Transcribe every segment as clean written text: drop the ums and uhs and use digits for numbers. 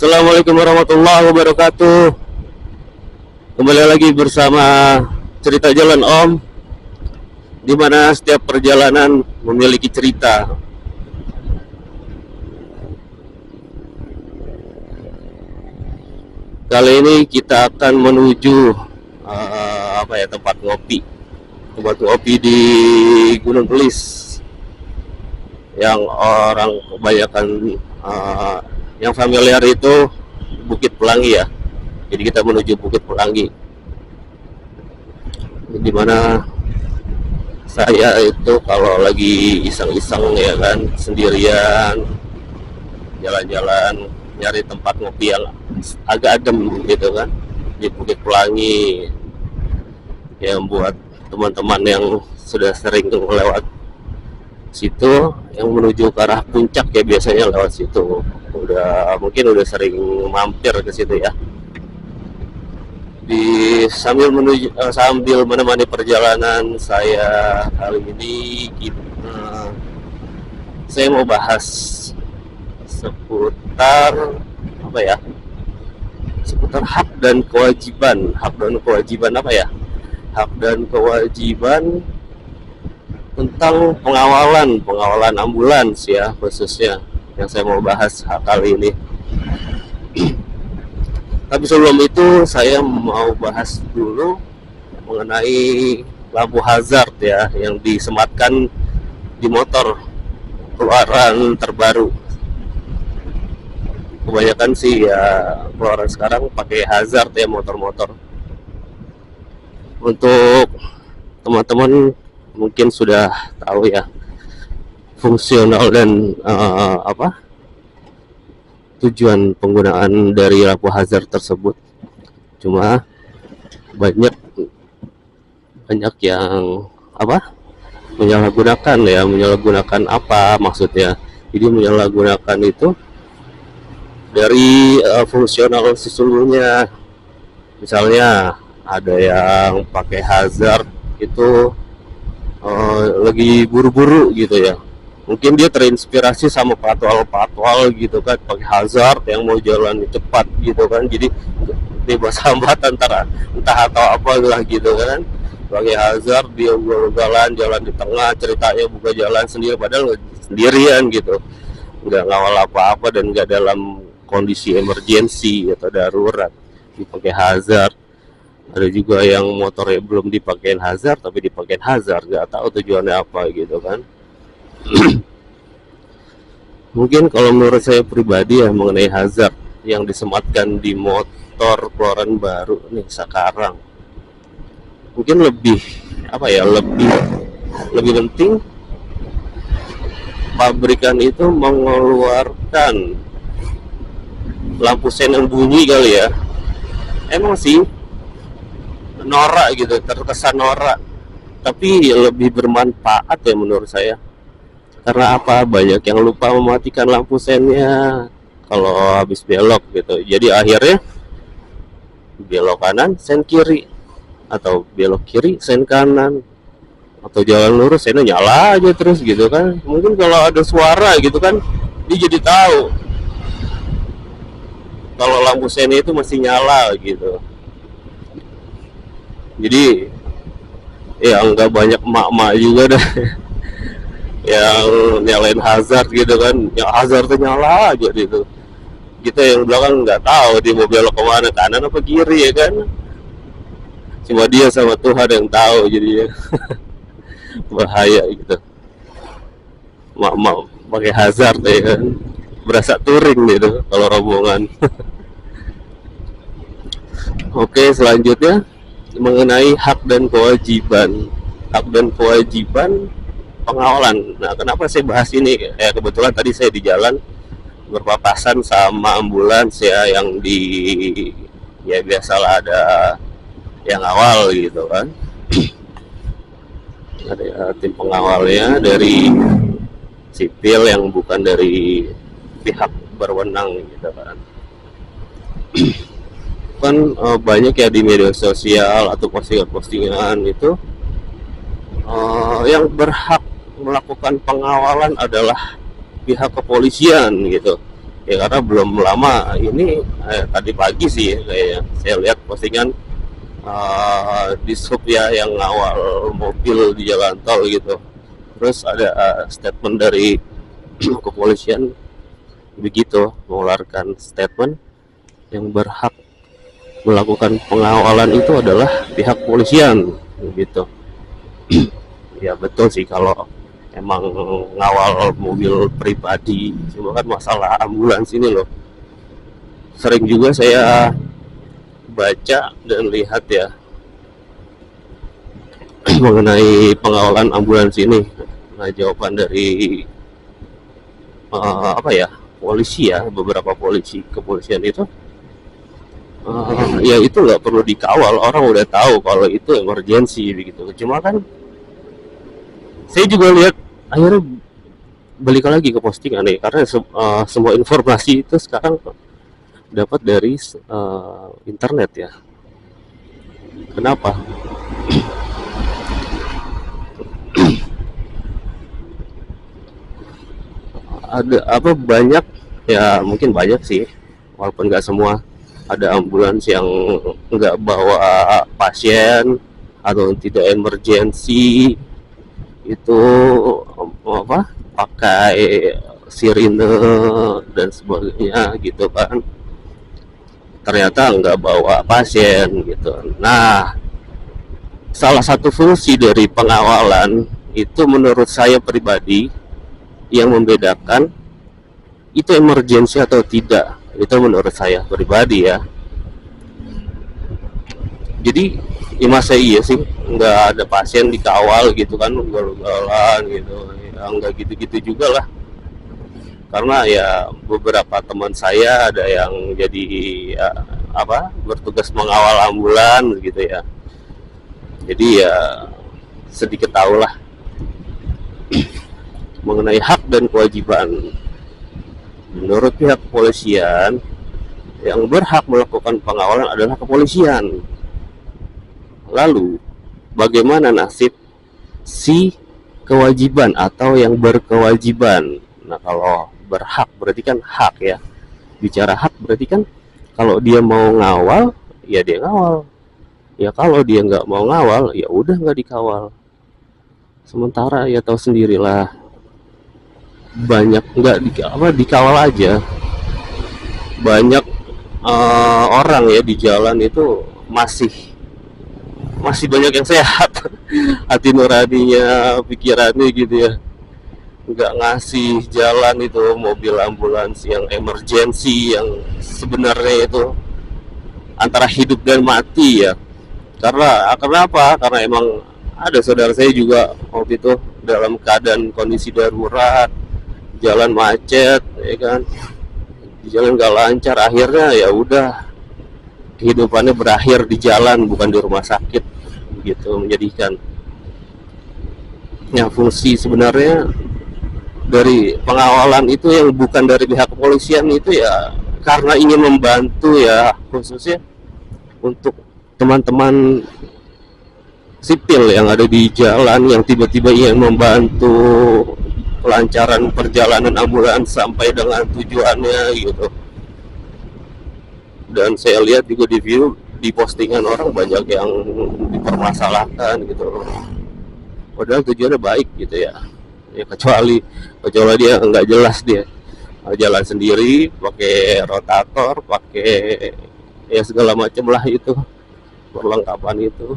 Assalamualaikum warahmatullahi wabarakatuh. Kembali lagi bersama Cerita Jalan Om, di mana setiap perjalanan memiliki cerita. Kali ini kita akan menuju tempat ngopi di Gunung Kelis, yang orang kebanyakan yang familiar itu Bukit Pelangi ya. Jadi kita menuju Bukit Pelangi, di mana saya itu kalau lagi iseng-iseng ya kan, sendirian jalan-jalan nyari tempat ngopi yang agak adem gitu kan, di Bukit Pelangi, yang buat teman-teman yang sudah sering lewat situ, yang menuju ke arah puncak ya biasanya lewat situ, mungkin udah sering mampir ke situ ya. Sambil menemani perjalanan saya kali ini, saya mau bahas seputar seputar hak dan kewajiban tentang pengawalan ambulans ya, khususnya yang saya mau bahas kali ini. Tapi sebelum itu saya mau bahas dulu mengenai lampu hazard ya, yang disematkan di motor keluaran terbaru. Kebanyakan sih ya keluaran sekarang pakai hazard ya, motor-motor. Untuk teman-teman mungkin sudah tahu ya fungsional dan tujuan penggunaan dari lampu hazard tersebut. Cuma banyak yang menyalahgunakan apa maksudnya. Jadi menyalahgunakan itu dari fungsional sesungguhnya. Misalnya ada yang pakai hazard itu lagi buru-buru gitu ya, mungkin dia terinspirasi sama patwal gitu kan, pakai hazard yang mau jalan cepat gitu kan, jadi bebas hambatan entah atau apa lah gitu kan, pakai hazard dia jalan di tengah, ceritanya buka jalan sendiri padahal sendirian gitu, nggak ngawal apa-apa dan nggak dalam kondisi emergensi atau darurat, dipakai hazard. Ada juga yang motornya belum dipakein hazard tapi dipakein hazard, nggak tahu tujuannya apa gitu kan. Mungkin kalau menurut saya pribadi ya, mengenai hazard yang disematkan di motor keluaran baru nih sekarang, mungkin lebih penting pabrikan itu mengeluarkan lampu sen yang bunyi kali ya. Emang sih norak gitu, terkesan norak, tapi lebih bermanfaat ya menurut saya. Karena apa? Banyak yang lupa mematikan lampu sennya kalau habis belok gitu. Jadi akhirnya belok kanan sen kiri, atau belok kiri sen kanan, atau jalan lurus sennya nyala aja terus gitu kan. Mungkin kalau ada suara gitu kan, dia jadi tahu kalau lampu sennya itu masih nyala gitu. Jadi ya nggak banyak emak-emak juga dah yang nyalain hazard gitu kan, yang hazardnya nyala aja gitu. Kita yang belakang nggak tahu dia mau belok kemana, kanan apa kiri ya kan, cuma dia sama Tuhan yang tahu. Jadinya bahaya gitu, emak-emak pakai hazard ya kan, berasa touring gitu kalau rombongan. Oke, selanjutnya mengenai hak dan kewajiban pengawalan. Nah, kenapa saya bahas ini? Kebetulan tadi saya di jalan berpapasan sama ambulans ya, yang biasalah ada yang awal gitu kan. Ada tim pengawalnya dari sipil yang bukan dari pihak berwenang gitu kan. Kan banyak ya di media sosial atau postingan-postingan itu yang berhak melakukan pengawalan adalah pihak kepolisian gitu, ya karena belum lama ini, tadi pagi sih ya, kayaknya saya lihat postingan di sub ya yang ngawal mobil di jalan tol gitu. Terus ada statement dari kepolisian begitu, mengeluarkan statement yang berhak melakukan pengawalan itu adalah pihak kepolisian gitu. Ya betul sih kalau emang ngawal mobil pribadi, cuma kan masalah ambulans ini loh, sering juga saya baca dan lihat ya mengenai pengawalan ambulans ini. Nah, jawaban dari apa ya, polisi ya, beberapa kepolisian itu, ya itu nggak perlu dikawal, orang udah tahu kalau itu emergensi begitu. Cuma kan saya juga lihat akhirnya balik lagi ke postingan nih, karena semua informasi itu sekarang dapat dari internet ya. Kenapa? Ada apa, banyak ya, mungkin banyak sih, walaupun nggak semua. Ada ambulans yang nggak bawa pasien atau tidak emergensi, itu apa, pakai sirine dan sebagainya gitu kan, ternyata nggak bawa pasien gitu. Nah, salah satu fungsi dari pengawalan itu menurut saya pribadi yang membedakan itu emergensi atau tidak, itu menurut saya pribadi ya. Jadi ya masa iya sih nggak ada pasien dikawal gitu kan, ugal-ugalan gitu ya, nggak gitu-gitu juga lah. Karena ya beberapa teman saya ada yang jadi ya, apa, bertugas mengawal ambulan gitu ya, jadi ya sedikit tahu lah mengenai hak dan kewajiban. Menurut pihak kepolisian, yang berhak melakukan pengawalan adalah kepolisian. Lalu, bagaimana nasib si kewajiban atau yang berkewajiban? Nah, kalau berhak berarti kan hak ya. Bicara hak berarti kan kalau dia mau ngawal, ya dia ngawal. Ya kalau dia nggak mau ngawal, ya udah nggak dikawal. Sementara ya tahu sendirilah, banyak nggak dikawal aja, banyak orang ya di jalan itu masih banyak yang sehat hati nuraninya, pikirannya gitu ya, nggak ngasih jalan itu mobil ambulans yang emergensi, yang sebenarnya itu antara hidup dan mati ya. Karena kenapa? Karena emang ada saudara saya juga waktu itu dalam keadaan kondisi darurat, jalan macet ya kan, di jalan gak lancar, akhirnya ya udah kehidupannya berakhir di jalan, bukan di rumah sakit gitu. Menjadikan ya fungsi sebenarnya dari pengawalan itu yang bukan dari pihak kepolisian itu ya karena ingin membantu ya, khususnya untuk teman-teman sipil yang ada di jalan yang tiba-tiba ingin membantu kelancaran perjalanan ambulans sampai dengan tujuannya gitu. Dan saya lihat juga di view, di postingan orang banyak yang dipermasalahkan gitu, padahal tujuannya baik gitu ya. Ya kecuali dia nggak jelas, dia jalan sendiri pakai rotator, pakai ya segala macam lah itu perlengkapan itu,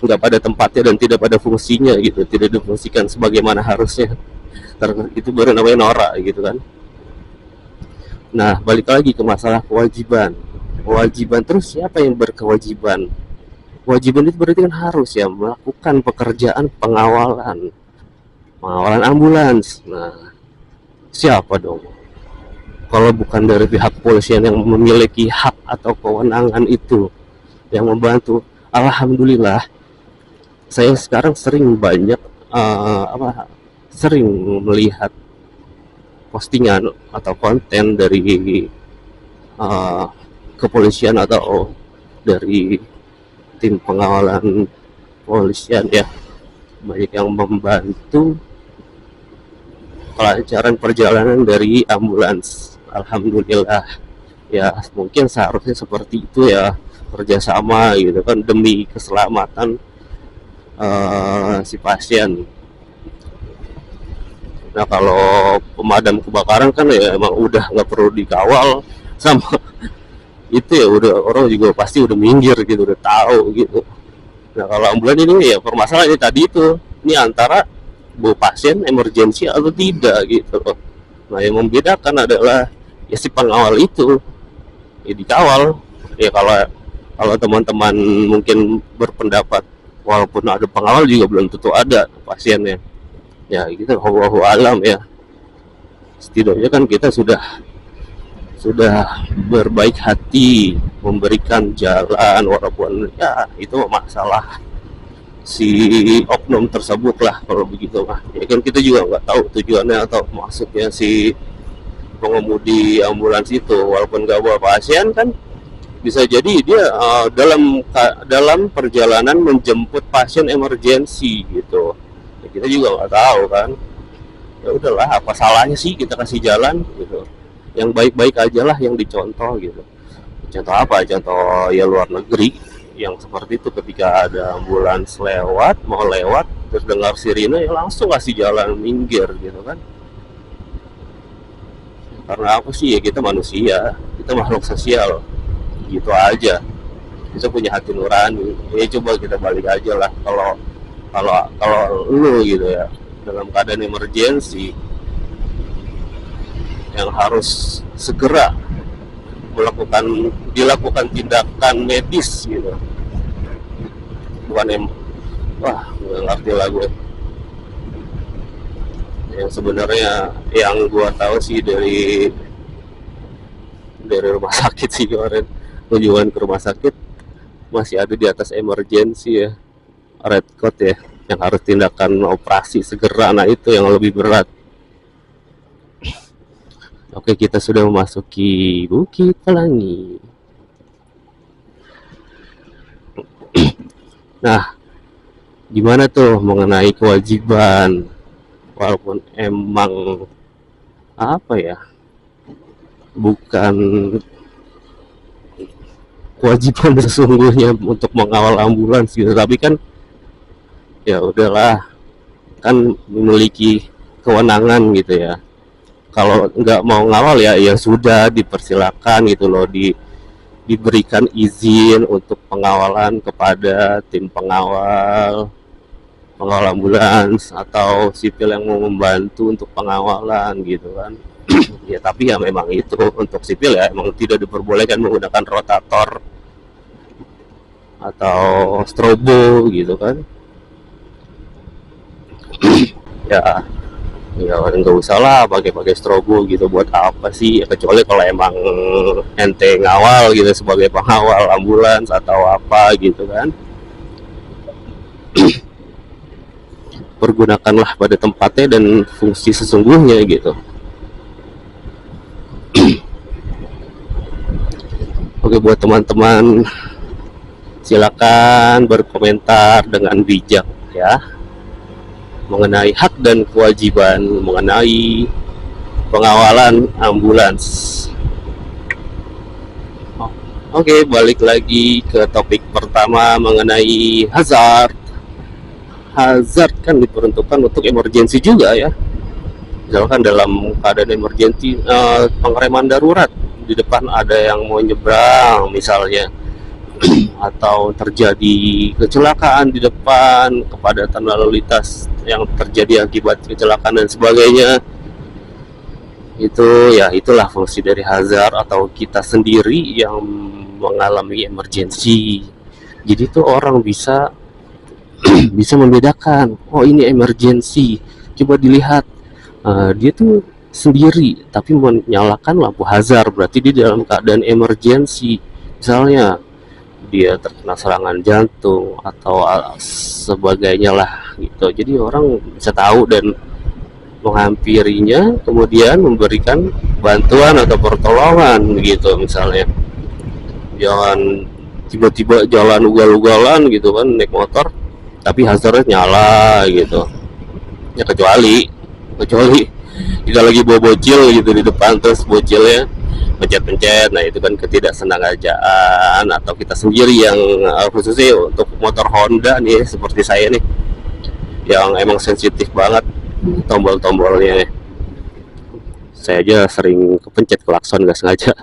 nggak pada tempatnya dan tidak pada fungsinya gitu, tidak difungsikan sebagaimana harusnya. Karena itu baru namanya norak gitu kan. Nah, balik lagi ke masalah kewajiban. Terus siapa yang berkewajiban? Kewajiban itu berarti kan harus ya melakukan pekerjaan pengawalan ambulans. Nah, siapa dong kalau bukan dari pihak kepolisian yang memiliki hak atau kewenangan itu yang membantu? Alhamdulillah, saya sekarang sering melihat postingan atau konten dari kepolisian atau dari tim pengawalan kepolisian ya, banyak yang membantu kelancaran perjalanan dari ambulans alhamdulillah ya, mungkin seharusnya seperti itu ya, kerjasama gitu kan demi keselamatan si pasien. Nah kalau pemadam kebakaran kan ya emang udah nggak perlu dikawal sama itu ya, udah orang juga pasti udah minggir gitu, udah tahu gitu. Nah kalau ambulan ini ya permasalahannya tadi itu, ini antara bawa pasien emergensi atau tidak gitu loh. Nah yang membedakan adalah ya si pengawal itu ya dikawal. Ya kalau kalau teman-teman mungkin berpendapat walaupun ada pengawal juga belum tentu ada pasiennya. Ya gitu, wallahu alam ya. Setidaknya kan kita sudah berbaik hati memberikan jalan, walaupun ya itu masalah si oknum tersebut lah kalau begitu mah. Ya kan kita juga nggak tahu tujuannya atau maksudnya si pengemudi ambulans itu, walaupun nggak bawa pasien kan bisa jadi dia dalam perjalanan menjemput pasien emergensi gitu. Ya, kita juga nggak tahu kan. Ya udahlah, apa salahnya sih kita kasih jalan gitu, yang baik-baik aja lah yang dicontoh gitu. Contoh apa? Contoh ya luar negeri yang seperti itu, ketika ada ambulans lewat, mau lewat terus dengar sirine ya langsung kasih jalan minggir gitu kan. Karena apa sih, ya kita manusia, kita makhluk sosial gitu aja, kita punya hati nurani. Ya coba kita balik aja lah, kalau kalau kalau lu gitu ya dalam keadaan emergensi yang harus segera dilakukan tindakan medis gitu, bukan wah nggak ngerti lah gue. Yang sebenarnya yang gue tahu sih dari rumah sakit sih, kemarin kunjungan ke rumah sakit masih ada di atas emergensi ya, red code ya, yang harus tindakan operasi segera. Nah itu yang lebih berat. Oke, kita sudah memasuki Bukit Pelangi. Nah, gimana tuh mengenai kewajiban, walaupun emang apa ya, bukan kewajiban sesungguhnya untuk mengawal ambulans gitu, tapi kan ya udahlah, kan memiliki kewenangan gitu ya. Kalau nggak mau ngawal ya ya sudah, dipersilakan gitu loh, diberikan izin untuk pengawalan kepada tim pengawal ambulans atau sipil yang mau membantu untuk pengawalan gitu kan. Ya tapi ya memang itu untuk sipil ya emang tidak diperbolehkan menggunakan rotator atau strobo gitu kan. Ya ya nggak usah lah pakai strobo gitu, buat apa sih ya, kecuali kalau emang ente ngawal gitu sebagai pengawal ambulans atau apa gitu kan. Pergunakanlah pada tempatnya dan fungsi sesungguhnya gitu. Oke, buat teman-teman silakan berkomentar dengan bijak ya mengenai hak dan kewajiban mengenai pengawalan ambulans. Oke, balik lagi ke topik pertama mengenai hazard. Hazard kan diperuntukkan untuk emergensi juga ya. Misalkan dalam keadaan emergensi, pengereman darurat, di depan ada yang mau nyebrang misalnya, atau terjadi kecelakaan di depan, kepadatan lalu lintas yang terjadi akibat kecelakaan dan sebagainya. Itu ya itulah fungsi dari hazard, atau kita sendiri yang mengalami emergensi. Jadi tuh orang bisa bisa membedakan, oh ini emergensi, coba dilihat dia tuh sendiri tapi menyalakan lampu hazard, berarti dia dalam keadaan emergensi. Misalnya dia terkena serangan jantung atau sebagainya lah gitu. Jadi orang bisa tahu dan menghampirinya, kemudian memberikan bantuan atau pertolongan gitu. Misalnya jangan tiba-tiba jalan ugal-ugalan gitu kan, naik motor tapi hazardnya nyala gitu ya, kecuali kita lagi bawa bocil gitu di depan, terus bocilnya pencet-pencet, nah itu kan ketidaksengajaan, atau kita sendiri yang khususnya untuk motor Honda nih seperti saya nih yang emang sensitif banget tombol-tombolnya. Saya aja sering kepencet klakson nggak sengaja.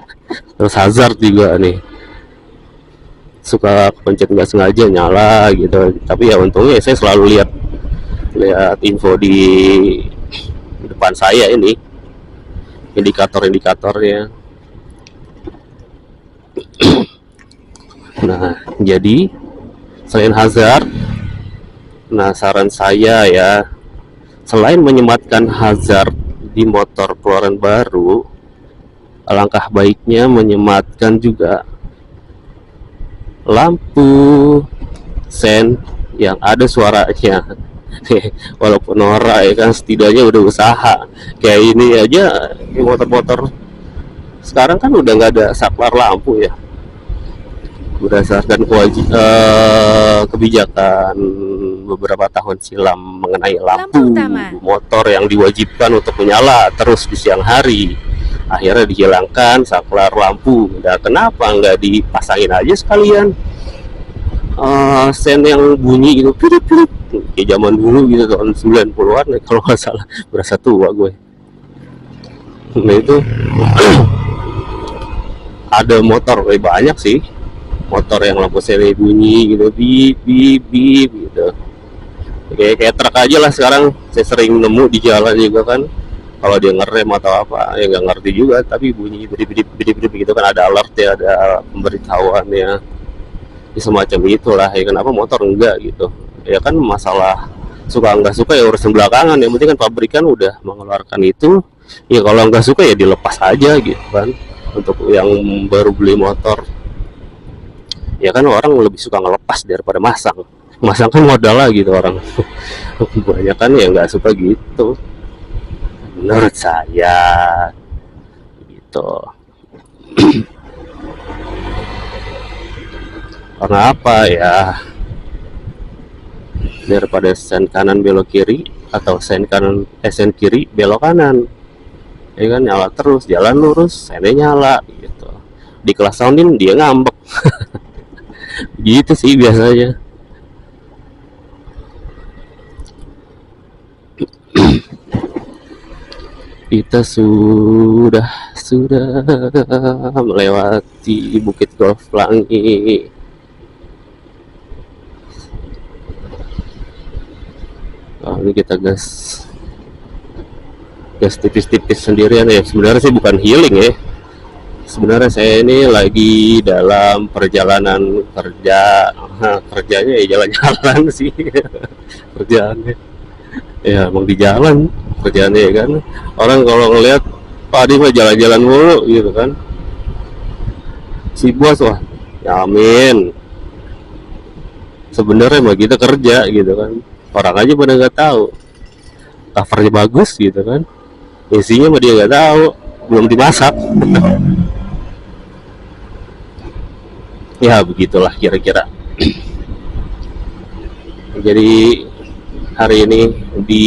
Terus hazard juga nih, suka kepencet nggak sengaja nyala gitu. Tapi ya untungnya saya selalu lihat lihat info di depan saya ini, indikator-indikatornya. Nah, jadi selain hazard, nah saran saya ya, selain menyematkan hazard di motor keluaran baru, alangkah baiknya menyematkan juga lampu sen yang ada suaranya. Walaupun norak ya kan, setidaknya udah usaha. Kayak ini aja, motor-motor sekarang kan udah nggak ada saklar lampu ya, berdasarkan kebijakan beberapa tahun silam mengenai lampu motor yang diwajibkan untuk menyala terus di siang hari. Akhirnya dihilangkan saklar lampu. Nah, kenapa nggak dipasangin aja sekalian sen yang bunyi gitu, pilip-pilip kayak zaman dulu gitu, tahun 90-an kalau nggak salah. Berasa tua gue. Nah itu ada motor, banyak sih motor yang lampu sirene bunyi gitu, bip bip bip gitu, kayak truk aja lah sekarang. Saya sering nemu di jalan juga kan, kalau dia ngerem atau apa ya nggak ngerti juga, tapi bunyi bip bip bip bip gitu kan, ada alert ya, ada pemberitahuan ya, semacam itulah ya. Kenapa motor enggak gitu ya kan, masalah suka nggak suka ya urusan belakangan, yang penting kan pabrikan udah mengeluarkan itu ya. Kalau nggak suka ya dilepas aja gitu kan. Untuk yang baru beli motor ya kan, orang lebih suka ngelepas daripada masang. Masang kan modal lah gitu orang. Banyak kan ya nggak suka gitu, menurut saya gitu. Karena apa ya, daripada sen kanan belok kiri, atau sen kiri belok kanan ya kan, nyala terus, jalan lurus sennya nyala gitu. Di kelas soundin dia ngambek. Gitu sih biasanya. Kita sudah melewati Bukit Golf Pelangi. Oh, ini kita gas tipis-tipis sendirian ya. Sebenarnya sih bukan healing ya, sebenarnya saya ini lagi dalam perjalanan kerja. Nah, kerjanya ya jalan-jalan sih. Kerjaannya ya emang di jalan kerjaannya ya kan. Orang kalau ngelihat Pak Adi mah jalan-jalan mulu gitu kan, si bos wah yamin. Sebenarnya mah kita kerja gitu kan, orang aja pada nggak tahu. Covernya bagus gitu kan, isinya mah dia nggak tahu, belum dimasak. Ya begitulah kira-kira. Jadi hari ini di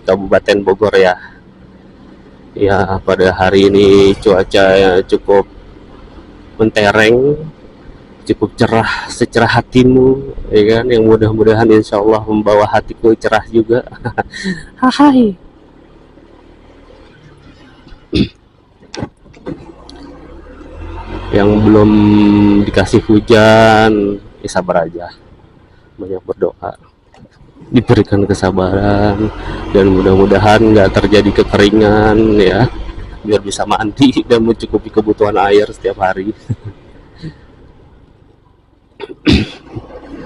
Kabupaten Bogor ya, pada hari ini cuaca cukup mentereng, cukup cerah, secerah hatimu ya kan, yang mudah-mudahan insya Allah membawa hatiku cerah juga. Hai. Yang belum dikasih hujan ya sabar aja, banyak berdoa, diberikan kesabaran, dan mudah-mudahan nggak terjadi kekeringan ya, biar bisa mandi dan mencukupi kebutuhan air setiap hari.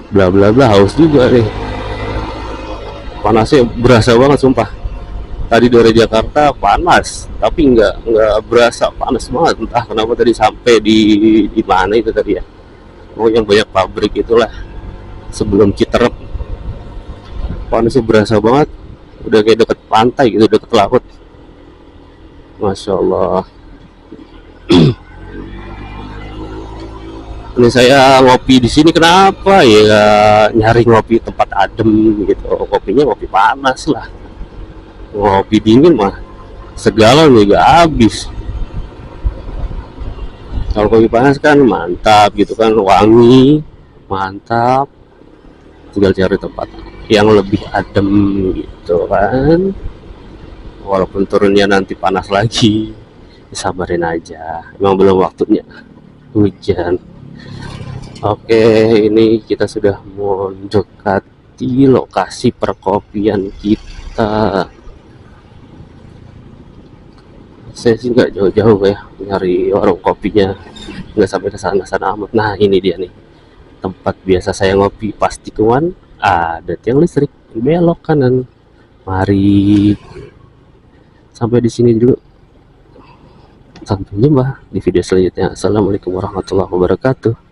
Bla bla bla, haus juga nih, panasnya berasa banget sumpah. Tadi dari Jakarta panas, tapi nggak berasa panas banget. Entah kenapa tadi sampai di mana itu tadi ya, pokoknya banyak pabrik itulah sebelum Citerep. Panasnya berasa banget, udah kayak deket pantai gitu, deket laut. Masya Allah. Ini saya ngopi di sini, kenapa ya nyari ngopi tempat adem gitu, kopinya ngopi panas lah ngopi dingin mah segala juga habis. Kalau kopi panas kan mantap gitu kan, wangi, mantap. Tinggal cari tempat yang lebih adem gitu kan. Walaupun turunnya nanti panas lagi, sabarin aja. Emang belum waktunya hujan. Oke, ini kita sudah mendekati lokasi perkopian kita. Saya sih nggak jauh-jauh ya nyari warung kopinya, nggak sampai ke sana-sana amat. Nah ini dia nih tempat biasa saya ngopi, pas tikungan ada tiang listrik, belok kanan. Mari, sampai di sini dulu, sampai jumpa di video selanjutnya. Assalamualaikum warahmatullahi wabarakatuh.